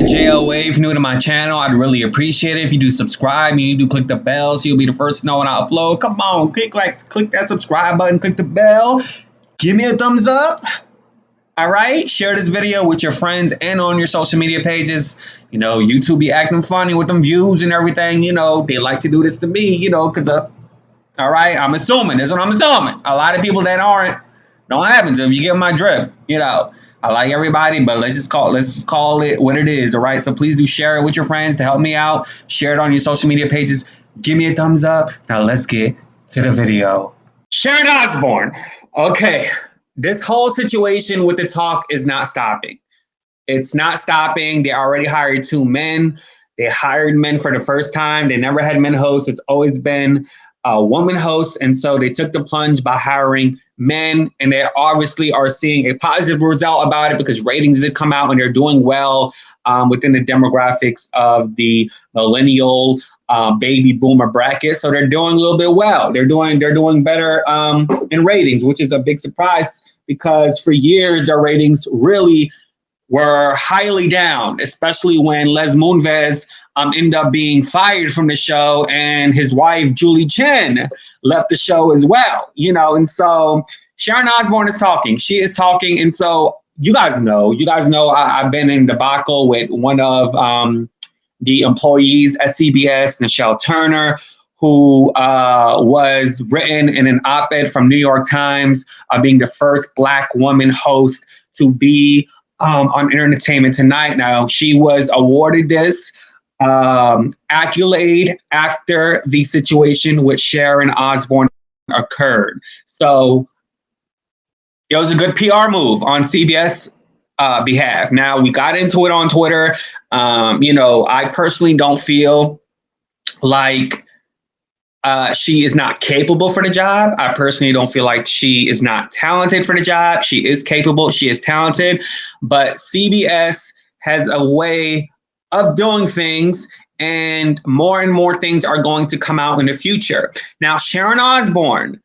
JOATV, new to my channel, I'd really appreciate it if you do subscribe. You do click the bell so you'll be the first to know when I upload. Come on, click that subscribe button, click the bell. Give me a thumbs up. All right, share this video with your friends and on your social media pages. You know, YouTube be acting funny with them views and everything. You know, they like to do this to me, you know, because, all right, I'm assuming. That's what I'm assuming. A lot of people that aren't, don't happen to. If you get my drip, you know. I like everybody, but let's just call it what it is, all right? So please do share it with your friends to help me out. Share it on your social media pages. Give me a thumbs up. Now let's get to the video. Sharon Osbourne. Okay, this whole situation with the talk is not stopping. It's not stopping. They already hired 2 men. They hired men for the first time. They never had men hosts. It's always been a woman host. And so they took the plunge by hiring men, and they obviously are seeing a positive result about it because ratings did come out and they're doing well within the demographics of the millennial baby boomer bracket. So they're doing a little bit well. They're doing better in ratings, which is a big surprise because for years their ratings really were highly down, especially when Les Moonves ended up being fired from the show and his wife, Julie Chen, left the show as well, you know. And so Sharon Osbourne is talking. She is talking. And so you guys know I've been in debacle with one of the employees at CBS, Nichelle Turner, who was written in an op-ed from New York Times, being the first Black woman host to be on Entertainment Tonight. Now, she was awarded this accolade after the situation with Sharon Osbourne occurred. So it was a good PR move on CBS behalf. Now, we got into it on Twitter. You know, I personally don't feel like she is not capable for the job. I personally don't feel like she is not talented for the job. She is capable. She is talented. But CBS has a way of doing things, and more things are going to come out in the future. Now, Sharon Osbourne,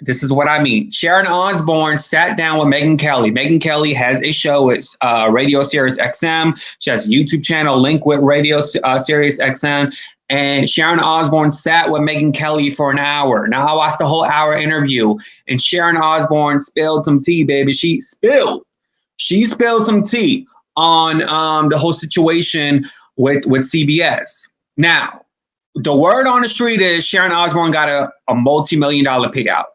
this is what I mean. Sharon Osbourne sat down with Megyn Kelly. Megyn Kelly has a show. It's Radio Sirius XM. She has a YouTube channel linked with Radio Sirius XM. And Sharon Osbourne sat with Megyn Kelly for an hour. Now, I watched the whole hour interview, and Sharon Osbourne spilled some tea, baby. She spilled some tea on the whole situation with CBS. Now, the word on the street is Sharon Osbourne got a multi-million-dollar payout.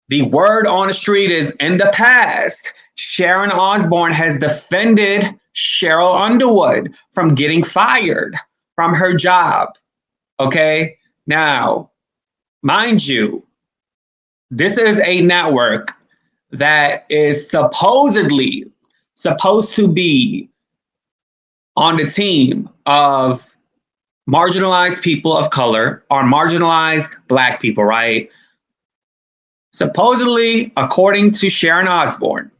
The word on the street is, in the past, Sharon Osbourne has defended Sheryl Underwood from getting fired from her job. Okay? Now, mind you, this is a network that is supposedly supposed to be on the team of marginalized people of color or marginalized Black people, right? Supposedly, according to Sharon Osbourne,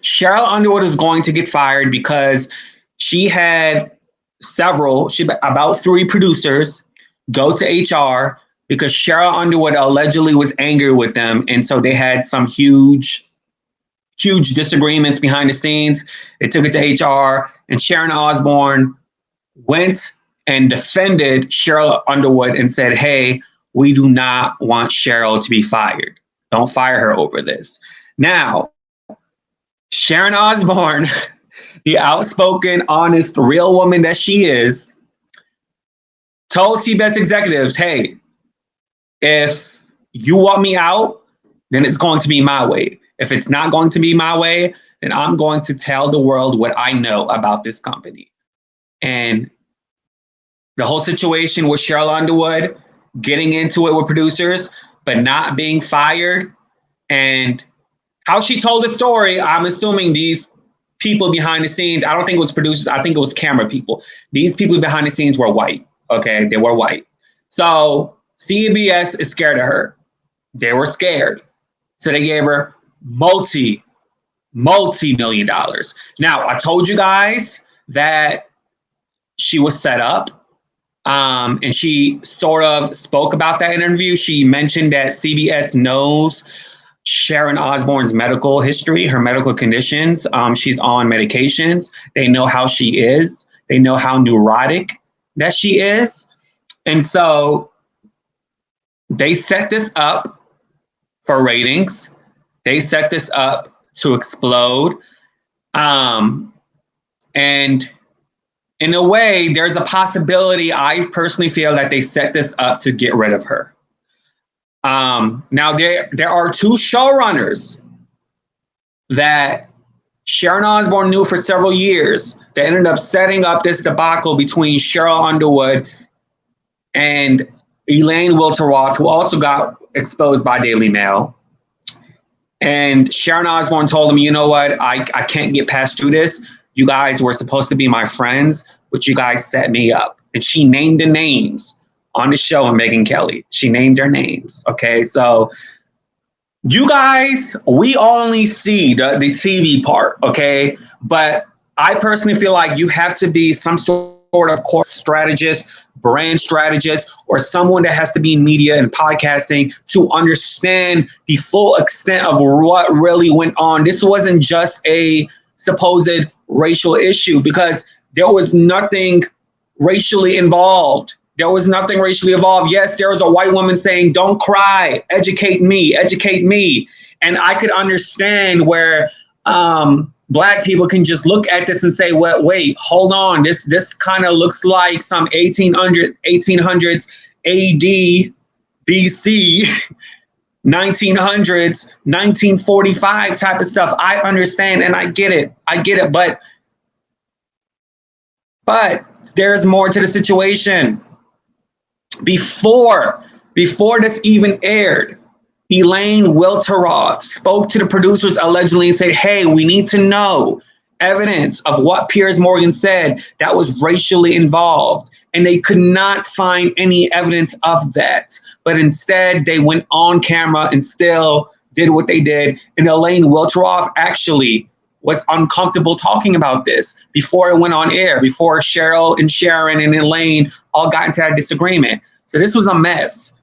Sheryl Underwood is going to get fired because she had about 3 producers go to HR because Sheryl Underwood allegedly was angry with them. And so they had some huge disagreements behind the scenes. They took it to HR, and Sharon Osbourne went and defended Sheryl Underwood and said, hey, we do not want Sheryl to be fired. Don't fire her over this. Now, Sharon Osbourne, the outspoken, honest, real woman that she is, told CBS executives, hey, if you want me out, then it's going to be my way. If it's not going to be my way, then I'm going to tell the world what I know about this company. And the whole situation with Sheryl Underwood, getting into it with producers, but not being fired, and how she told the story, I'm assuming these people behind the scenes, I don't think it was producers, I think it was camera people. These people behind the scenes were white, okay? They were white. So CBS is scared of her. They were scared. So they gave her multi-million dollars. Now, I told you guys that she was set up. And she sort of spoke about that interview. She mentioned that CBS knows Sharon Osbourne's medical history, her medical conditions. She's on medications. They know how she is. They know how neurotic that she is. And so they set this up for ratings. They set this up to explode. And in a way, there's a possibility, I personally feel, that they set this up to get rid of her. Now, there are two showrunners that Sharon Osbourne knew for several years that ended up setting up this debacle between Sheryl Underwood and Elaine Wilteroth, who also got exposed by Daily Mail. And Sharon Osbourne told him, you know what, I can't get past through this. You guys were supposed to be my friends, but you guys set me up. And she named the names on the show of Megyn Kelly. She named their names. Okay, so you guys, we only see the TV part, okay? But I personally feel like you have to be some sort of course strategist, brand strategist, or someone that has to be in media and podcasting to understand the full extent of what really went on. This wasn't just a supposed racial issue, because there was nothing racially involved. There was nothing racially involved. Yes, there was a white woman saying, don't cry, educate me, educate me. And I could understand where Black people can just look at this and say, well, wait, hold on. This kind of looks like some 1800s AD, BC, 1900s, 1945 type of stuff. I understand and I get it. But there's more to the situation. Before this even aired, Elaine Wilteroth spoke to the producers allegedly and said, hey, we need to know evidence of what Piers Morgan said that was racially involved. And they could not find any evidence of that. But instead, they went on camera and still did what they did. And Elaine Wilteroth actually was uncomfortable talking about this before it went on air, before Sheryl and Sharon and Elaine all got into that disagreement. So this was a mess.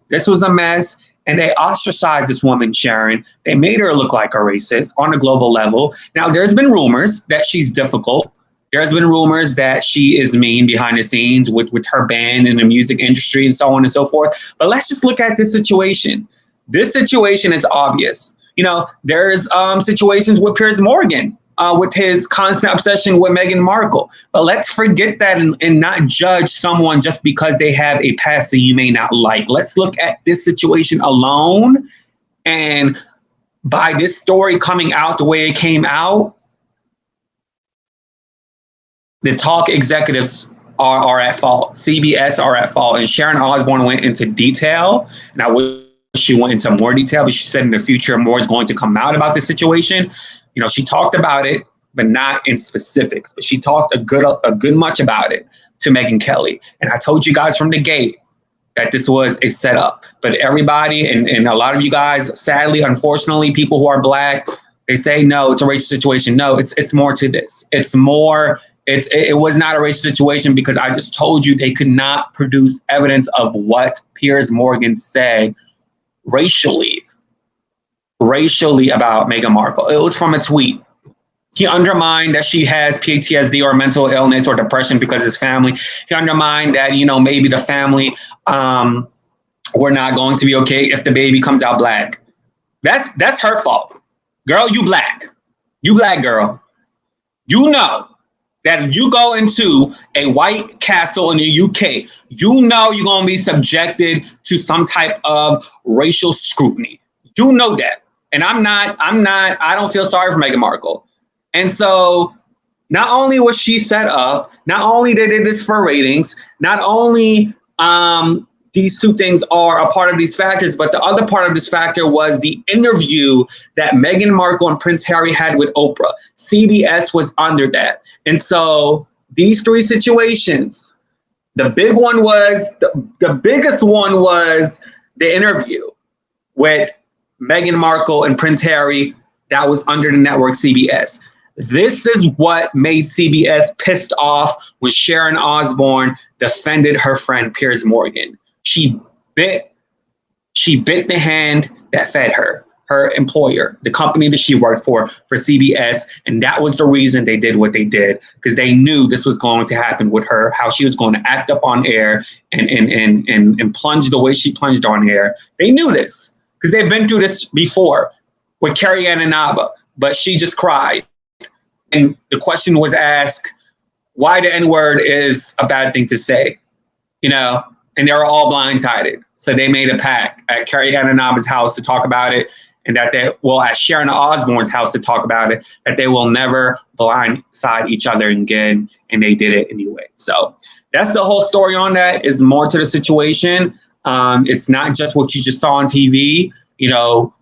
And they ostracized this woman, Sharon. They made her look like a racist on a global level. Now, there's been rumors that she's difficult. There's been rumors that she is mean behind the scenes with her band in the music industry and so on and so forth. But let's just look at this situation. This situation is obvious. You know, there's situations with Piers Morgan, with his constant obsession with Meghan Markle. But let's forget that and not judge someone just because they have a past that you may not like. Let's look at this situation alone. And by this story coming out the way it came out, the talk executives are at fault. CBS are at fault. And Sharon Osbourne went into detail. And I wish she went into more detail, but she said in the future more is going to come out about this situation. You know, she talked about it, but not in specifics. But she talked a good much about it to Megyn Kelly. And I told you guys from the gate that this was a setup. But everybody and a lot of you guys, sadly, unfortunately, people who are Black, they say, no, it's a racial situation. No, it's more to this. It was not a racial situation because I just told you they could not produce evidence of what Piers Morgan said racially about Meghan Markle. It was from a tweet. He undermined that she has PTSD or mental illness or depression because his family. He undermined that, you know, maybe the family were not going to be okay if the baby comes out Black. That's her fault. Girl, you Black. You Black girl. You know that if you go into a white castle in the UK, you know you're going to be subjected to some type of racial scrutiny. You know that. And I don't feel sorry for Meghan Markle. And so not only was she set up, not only they did this for ratings, not only these two things are a part of these factors, but the other part of this factor was the interview that Meghan Markle and Prince Harry had with Oprah. CBS was under that. And so these three situations, the biggest one was the interview with Meghan Markle and Prince Harry that was under the network CBS. This is what made CBS pissed off when Sharon Osbourne defended her friend Piers Morgan. She bit the hand that fed her. her employer, the company that she worked for CBS. And that was the reason they did what they did, because they knew this was going to happen with her, how she was going to act up on air and plunge the way she plunged on air. They knew this because they've been through this before with Carrie Ann Inaba, but she just cried. And the question was asked, why the N-word is a bad thing to say, you know, and they were all blindsided. So they made a pact at Carrie Ann Inaba's house to talk about it, and that at Sharon Osbourne's house to talk about it, that they will never blindside each other again, and they did it anyway. So that's the whole story on that. Is more to the situation. It's not just what you just saw on TV. You know,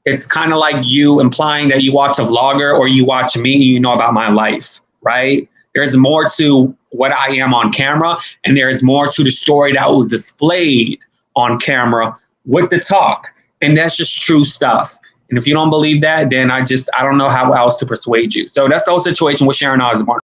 it's kind of like you implying that you watch a vlogger or you watch me and you know about my life, right? There's more to what I am on camera, and there's more to the story that was displayed on camera with the talk. And that's just true stuff. And if you don't believe that, then I don't know how else to persuade you. So that's the whole situation with Sharon Osbourne.